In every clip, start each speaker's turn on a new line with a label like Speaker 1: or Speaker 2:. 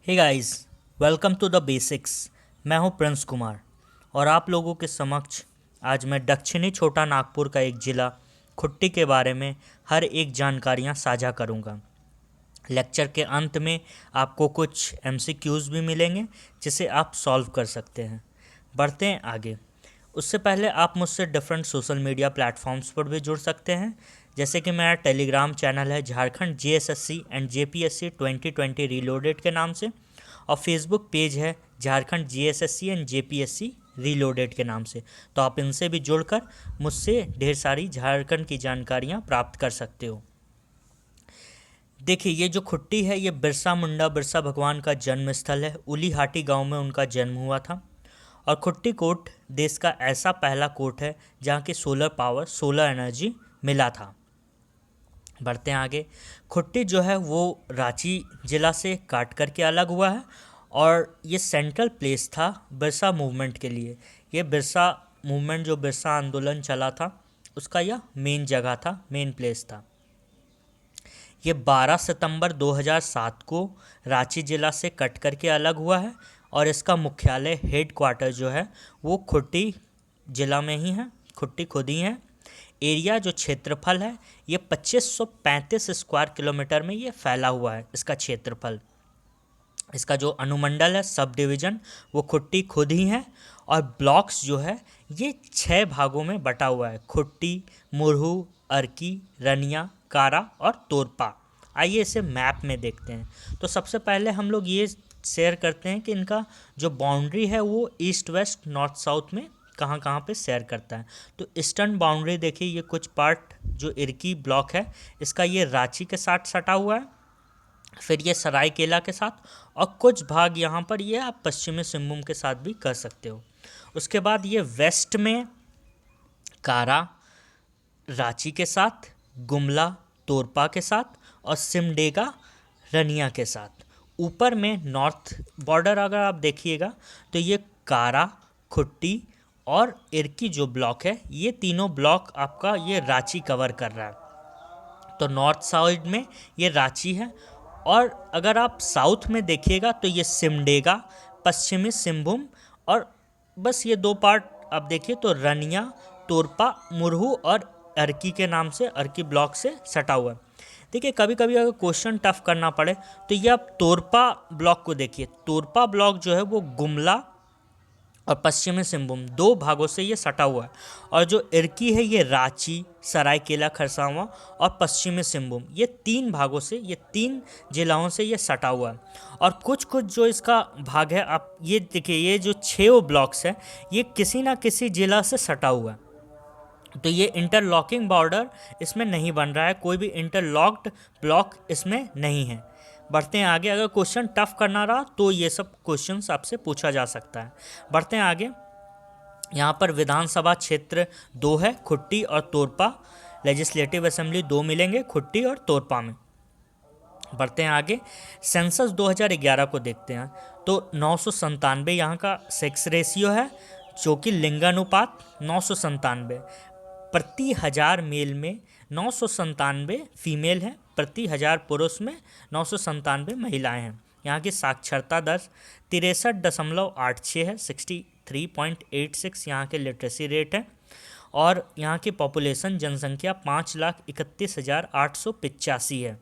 Speaker 1: Hey guys, welcome to the basics. मैं हूं Prince Kumar और आप लोगों के समक्ष आज मैं दक्षिणी छोटा नागपुर का एक ज़िला खुट्टी के बारे में हर एक जानकारियां साझा करूंगा। लेक्चर के अंत में आपको कुछ एमसीक्यूज़ भी मिलेंगे जिसे आप सॉल्व कर सकते हैं। बढ़ते हैं आगे। उससे पहले आप मुझसे डिफरेंट सोशल मीडिया प्लेटफॉर्म्स पर भी जुड़ सकते हैं, जैसे कि मेरा टेलीग्राम चैनल है Jharkhand GSSC and JPSC 2020 reloaded के नाम से, और फेसबुक पेज है Jharkhand GSSC and JPSC reloaded के नाम से। तो आप इनसे भी जुड़कर मुझसे ढेर सारी झारखंड की जानकारियाँ प्राप्त कर सकते हो। देखिए, ये जो खुट्टी है ये बिरसा मुंडा बिरसा भगवान का जन्म स्थल है। उलीहाटी गांव में उनका जन्म हुआ था। और खुट्टी कोट देश का ऐसा पहला कोट है जहाँ की सोलर पावर, सोलर एनर्जी मिला था। बढ़ते हैं आगे। खुट्टी जो है वो रांची जिला से काट करके अलग हुआ है और ये सेंट्रल प्लेस था बिरसा मूवमेंट के लिए। ये बिरसा मूवमेंट, जो बिरसा आंदोलन चला था, उसका यह मेन जगह था, मेन प्लेस था। ये 12 सितंबर 2007 को रांची जिला से कट करके अलग हुआ है और इसका मुख्यालय, हेड क्वार्टर जो है वो खुट्टी जिला में ही है, खुट्टी खुद ही है। एरिया, जो क्षेत्रफल है, ये 2535 स्क्वायर किलोमीटर में ये फैला हुआ है इसका क्षेत्रफल। इसका जो अनुमंडल है, सब डिवीज़न, वो खुट्टी खुद ही है। और ब्लॉक्स जो है ये 6 भागों में बटा हुआ है: खुट्टी, मुरहू, अर्की, रनिया, कारा और तोरपा। आइए इसे मैप में देखते हैं। तो सबसे पहले हम लोग ये शेयर करते हैं कि इनका जो बाउंड्री है वो ईस्ट वेस्ट नॉर्थ साउथ में कहाँ कहाँ पे शेयर करता है। तो ईस्टर्न बाउंड्री देखिए, ये कुछ पार्ट जो इरकी ब्लॉक है इसका ये रांची के साथ सटा हुआ है, फिर ये सरायकेला के साथ, और कुछ भाग यहाँ पर ये आप पश्चिमी सिंहभूम के साथ भी कर सकते हो। उसके बाद ये वेस्ट में कारा रांची के साथ, गुमला तोरपा के साथ, और सिमडेगा रनिया के साथ। ऊपर में नॉर्थ बॉर्डर अगर आप देखिएगा तो ये कारा, खुट्टी और इरकी जो ब्लॉक है, ये तीनों ब्लॉक आपका ये रांची कवर कर रहा है। तो नॉर्थ साइड में ये रांची है। और अगर आप साउथ में देखिएगा तो ये सिमडेगा, पश्चिमी सिंहभूम, और बस ये दो पार्ट आप देखिए तो रनिया, तोरपा, मुरहू और अर्की के नाम से, अर्की ब्लॉक से सटा हुआ है। देखिए, कभी कभी अगर क्वेश्चन टफ करना पड़े तो ये आप तोरपा ब्लॉक को देखिए। तोरपा ब्लॉक जो है वो गुमला और पश्चिमी सिंहभूम दो भागों से ये सटा हुआ है। और जो इरकी है ये रांची, सरायकेला खरसावां और पश्चिमी सिंहभूम, ये तीन भागों से, ये तीन जिलाओं से ये सटा हुआ है। और कुछ कुछ जो इसका भाग है, आप ये देखिए, ये जो 6 ब्लॉक्स है ये किसी ना किसी जिला से सटा हुआ है। तो ये इंटरलॉकिंग बॉर्डर इसमें नहीं बन रहा है, कोई भी इंटरलॉक्ड ब्लॉक इसमें नहीं है। बढ़ते हैं आगे। अगर क्वेश्चन टफ करना रहा तो ये सब क्वेश्चंस आपसे पूछा जा सकता है। बढ़ते हैं आगे। यहाँ पर विधानसभा क्षेत्र 2 है, खुट्टी और तोरपा। लेजिस्लेटिव असेंबली 2 मिलेंगे खुट्टी और तोरपा में। बढ़ते हैं आगे। सेंसस 2011 को देखते हैं तो 997 यहाँ का सेक्स रेशियो है, जो कि लिंगानुपात 997 प्रति हजार मेल में, 997 फीमेल हैं, प्रति हजार पुरुष में 997 महिलाएं हैं। यहाँ की साक्षरता दर 63.86 है, 63.86 यहाँ के लिटरेसी रेट है। और यहाँ की पॉपुलेशन, जनसंख्या 5,31,885 है।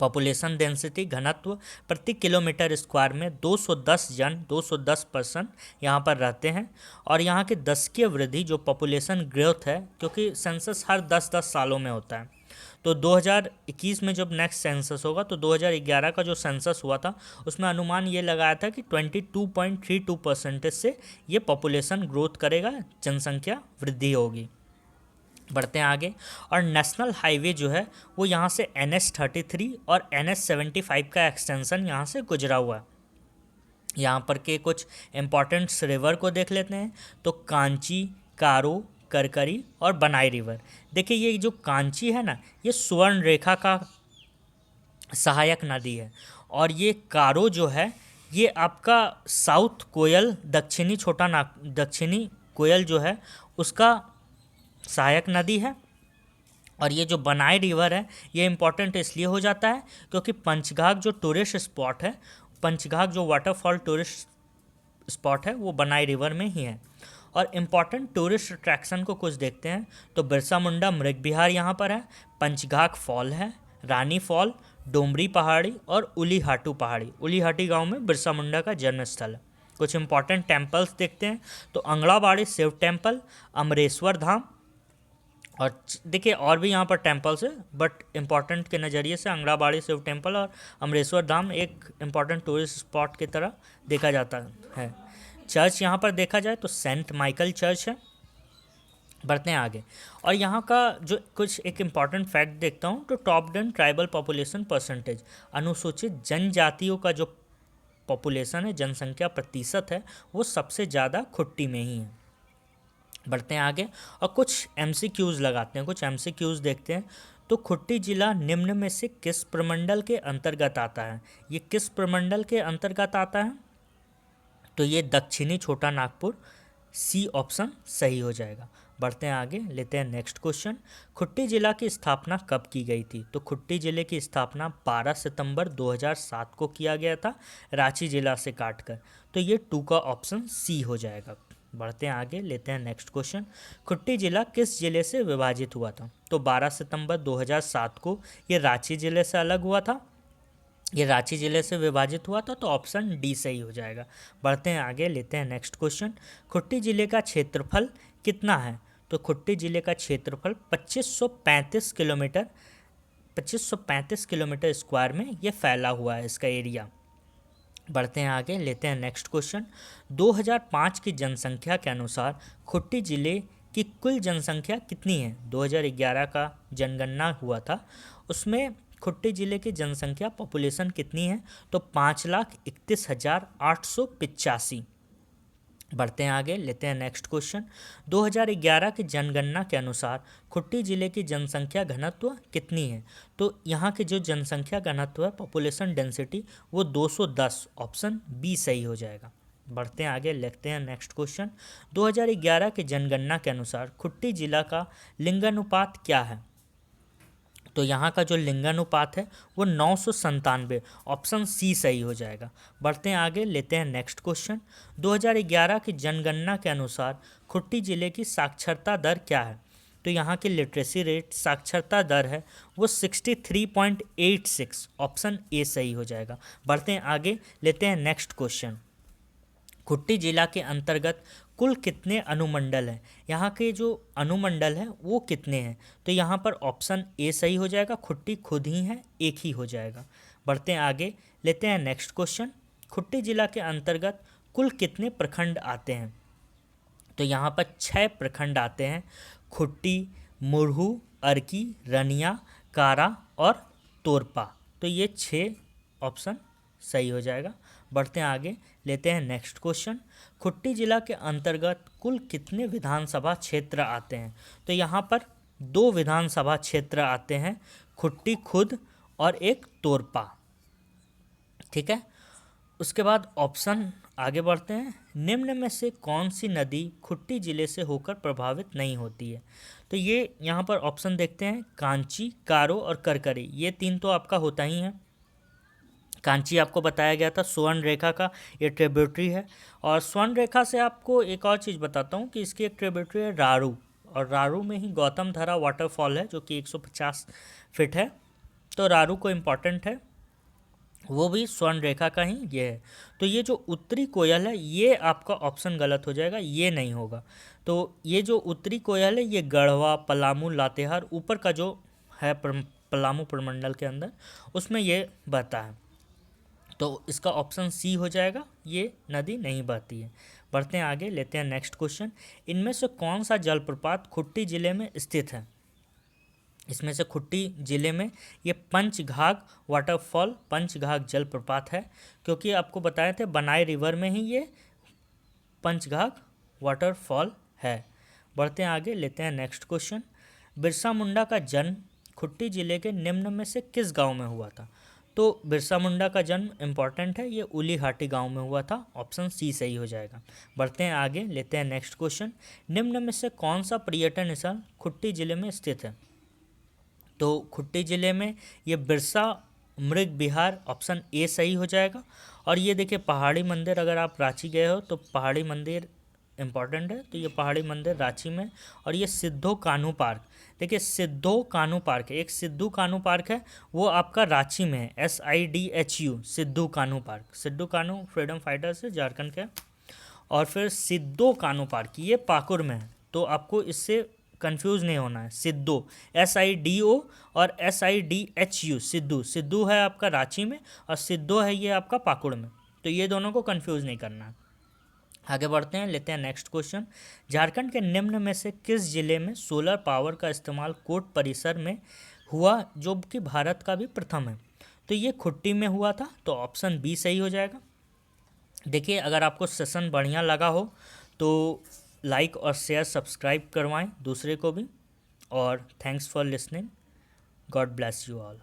Speaker 1: पॉपुलेशन डेंसिटी, घनत्व प्रति किलोमीटर स्क्वायर में 210 जन, 210 पर्सन यहाँ पर रहते हैं। और यहाँ की दशकीय वृद्धि, जो पॉपुलेशन ग्रोथ है, क्योंकि सेंसस हर 10-10 सालों में होता है। तो 2021 में जब नेक्स्ट सेंसस होगा तो 2011 का जो सेंसस हुआ था उसमें अनुमान ये लगाया था कि 22.32% से ये पॉपुलेशन ग्रोथ करेगा, जनसंख्या वृद्धि होगी। बढ़ते हैं आगे। और नेशनल हाईवे जो है वो यहाँ से NH33 और NH75 का एक्सटेंशन यहाँ से गुजरा हुआ है। यहाँ पर के कुछ इम्पॉर्टेंट रिवर को देख लेते हैं। तो कांची, कारो, करकरी और बनाई रिवर। देखिए, ये जो कांची है ना, ये स्वर्ण रेखा का सहायक नदी है। और ये कारो जो है ये आपका साउथ कोयल, दक्षिणी कोयल जो है उसका सहायक नदी है। और ये जो बनाई रिवर है ये इम्पॉर्टेंट इसलिए हो जाता है क्योंकि पंचघाघ जो टूरिस्ट स्पॉट है पंचघाघ जो वाटरफॉल टूरिस्ट स्पॉट है वो बनाई रिवर में ही है। और इम्पॉर्टेंट टूरिस्ट अट्रैक्शन को कुछ देखते हैं तो बिरसा मुंडा मृग विहार यहाँ पर है, पंचघाघ फॉल है, रानी फॉल, डोमरी पहाड़ी और उलीहाटू पहाड़ी। उलीहाटी गांव में बिरसा मुंडा का जन्म स्थल है। कुछ इंपॉर्टेंट टेम्पल्स देखते हैं तो अंगड़ाबाड़ी शिव टेम्पल, अमरेश्वर धाम, और देखिए और भी यहाँ पर टेम्पल्स है बट इम्पॉर्टेंट के नज़रिए से अंगड़ाबाड़ी शिव टेम्पल और अमरेश्वर धाम एक इम्पॉर्टेंट टूरिस्ट स्पॉट की तरह देखा जाता है। चर्च यहाँ पर देखा जाए तो सेंट माइकल चर्च है। बढ़ते हैं आगे और यहाँ का जो कुछ एक इम्पॉर्टेंट फैक्ट देखता हूँ तो टॉप 10 ट्राइबल पॉपुलेशन परसेंटेज, अनुसूचित जनजातियों का जो पॉपुलेशन है, जनसंख्या प्रतिशत है, वो सबसे ज़्यादा खुट्टी में ही है। बढ़ते हैं आगे और कुछ एमसीक्यूज़ लगाते हैं, कुछ एमसीक्यूज़ देखते हैं। तो खुट्टी जिला निम्न में से किस प्रमंडल के अंतर्गत आता है? ये किस प्रमंडल के अंतर्गत आता है? तो ये दक्षिणी छोटा नागपुर, सी ऑप्शन सही हो जाएगा। बढ़ते हैं आगे, लेते हैं नेक्स्ट क्वेश्चन। खुट्टी जिला की स्थापना कब की गई थी? तो खुट्टी जिले की स्थापना 12 सितंबर 2007 को किया गया था, रांची जिला से काटकर। तो ये 2 का ऑप्शन सी हो जाएगा। बढ़ते हैं आगे, लेते हैं नेक्स्ट क्वेश्चन। खुट्टी जिला किस जिले से विभाजित हुआ था? तो 12 सितंबर 2007 को ये रांची जिले से अलग हुआ था, ये रांची जिले से विभाजित हुआ था, तो ऑप्शन डी सही हो जाएगा। बढ़ते हैं आगे, लेते हैं नेक्स्ट क्वेश्चन। खुट्टी जिले का क्षेत्रफल कितना है? तो खुट्टी जिले का क्षेत्रफल 2535 किलोमीटर, 2535 किलोमीटर स्क्वायर में ये फैला हुआ है इसका एरिया। बढ़ते हैं आगे, लेते हैं नेक्स्ट क्वेश्चन। 2005 की जनसंख्या के अनुसार खुट्टी जिले की कुल जनसंख्या कितनी है? 2011 का जनगणना हुआ था, उसमें खुट्टी जिले की जनसंख्या पॉपुलेशन कितनी है? तो 5,31,885। बढ़ते हैं आगे, लेते हैं नेक्स्ट क्वेश्चन। 2011 की जनगणना के अनुसार खुट्टी जिले की जनसंख्या घनत्व कितनी है? तो यहाँ की जो जनसंख्या घनत्व है, पॉपुलेशन डेंसिटी, वो 210, ऑप्शन बी सही हो जाएगा। बढ़ते हैं आगे, लिखते हैं नेक्स्ट क्वेश्चन। 2011 की जनगणना के अनुसार खुट्टी जिला का लिंगानुपात क्या है? तो यहाँ का जो लिंगानुपात है वो 997, ऑप्शन सी सही हो जाएगा। बढ़ते हैं आगे, लेते हैं नेक्स्ट क्वेश्चन। 2011 की जनगणना के अनुसार खुट्टी जिले की साक्षरता दर क्या है? तो यहाँ की लिटरेसी रेट, साक्षरता दर है वो 63.86, ऑप्शन ए सही हो जाएगा। बढ़ते हैं आगे, लेते हैं नेक्स्ट क्वेश्चन। खुट्टी जिला के अंतर्गत कुल कितने अनुमंडल हैं? यहाँ के जो अनुमंडल हैं वो कितने हैं? तो यहाँ पर ऑप्शन ए सही हो जाएगा, खुट्टी खुद ही है, एक ही हो जाएगा। बढ़ते हैं आगे, लेते हैं नेक्स्ट क्वेश्चन। खुट्टी जिला के अंतर्गत कुल कितने प्रखंड आते हैं? तो यहाँ पर 6 प्रखंड आते हैं, खुट्टी, मुरहू, अर्की, रनिया, कारा और तोरपा। तो ये 6 ऑप्शन सही हो जाएगा। बढ़ते हैं आगे, लेते हैं नेक्स्ट क्वेश्चन। खुट्टी जिला के अंतर्गत कुल कितने विधानसभा क्षेत्र आते हैं? तो यहाँ पर 2 विधानसभा क्षेत्र आते हैं, खुट्टी खुद और एक तोरपा। ठीक है, उसके बाद ऑप्शन आगे बढ़ते हैं। निम्न में से कौन सी नदी खुट्टी जिले से होकर प्रभावित नहीं होती है? तो ये यहाँ पर ऑप्शन देखते हैं, कांची, कारो और करकरी। ये 3 तो आपका होता ही है। कांची आपको बताया गया था, स्वर्ण रेखा का ये ट्रिब्यूटरी है। और स्वर्ण रेखा से आपको एक और चीज़ बताता हूँ कि इसकी एक ट्रिब्यूटरी है रारू, और रारू में ही गौतम धारा वाटरफॉल है जो कि 150 फीट है। तो रारू को इम्पॉर्टेंट है, वो भी स्वर्ण रेखा का ही ये है। तो ये जो उत्तरी कोयल है ये आपका ऑप्शन गलत हो जाएगा, ये नहीं होगा। तो ये जो उत्तरी कोयल है ये गढ़वा, पलामू, लातेहार ऊपर का जो है पलामू प्रमंडल के अंदर, उसमें ये बहता है। तो इसका ऑप्शन सी हो जाएगा, ये नदी नहीं बहती है। बढ़ते हैं आगे, लेते हैं नेक्स्ट क्वेश्चन। इनमें से कौन सा जलप्रपात खुट्टी जिले में स्थित है? इसमें से खुट्टी जिले में ये पंचघाघ वाटरफॉल, पंचघाघ जलप्रपात है, क्योंकि आपको बताए थे बनाई रिवर में ही ये पंचघाघ वाटरफॉल है। बढ़ते हैं आगे, लेते हैं नेक्स्ट क्वेश्चन। बिरसा मुंडा का जन्म खुट्टी जिले के निम्न में से किस गांव में हुआ था? तो बिरसा मुंडा का जन्म इम्पॉर्टेंट है, ये उलीहाटी गांव में हुआ था, ऑप्शन सी सही हो जाएगा। बढ़ते हैं आगे, लेते हैं नेक्स्ट क्वेश्चन। निम्न में से कौन सा पर्यटन स्थल खुट्टी जिले में स्थित है? तो खुट्टी जिले में ये बिरसा मृग बिहार ऑप्शन ए सही हो जाएगा। और ये देखिए पहाड़ी मंदिर, अगर आप रांची गए हो तो पहाड़ी मंदिर इम्पॉर्टेंट है, तो ये पहाड़ी मंदिर रांची में। और ये सिद्धो कान्हू पार्क, देखिए सिद्धो कान्हू पार्क है, एक सिद्धू कान्हू पार्क है, वो आपका रांची में है, SIDHU Sidhu Kanhu park. Sidhu Kanhu freedom fighter से झारखंड के। और फिर सिद्धो कान्हू पार्क ये पाकुर में है, तो आपको इससे कंफ्यूज नहीं होना है। सिद्धो SIDO और SIDHU सिद्धू, सिद्धू है आपका रांची में और सिद्धो है ये आपका पाकुड़ में, तो ये दोनों को कंफ्यूज नहीं करना है। आगे बढ़ते हैं, लेते हैं नेक्स्ट क्वेश्चन। झारखंड के निम्न में से किस जिले में सोलर पावर का इस्तेमाल कोर्ट परिसर में हुआ, जो कि भारत का भी प्रथम है? तो ये खुट्टी में हुआ था, तो ऑप्शन बी सही हो जाएगा। देखिए अगर आपको सेशन बढ़िया लगा हो तो लाइक और शेयर सब्सक्राइब करवाएं दूसरे को भी। और thanks for listening, God bless you all.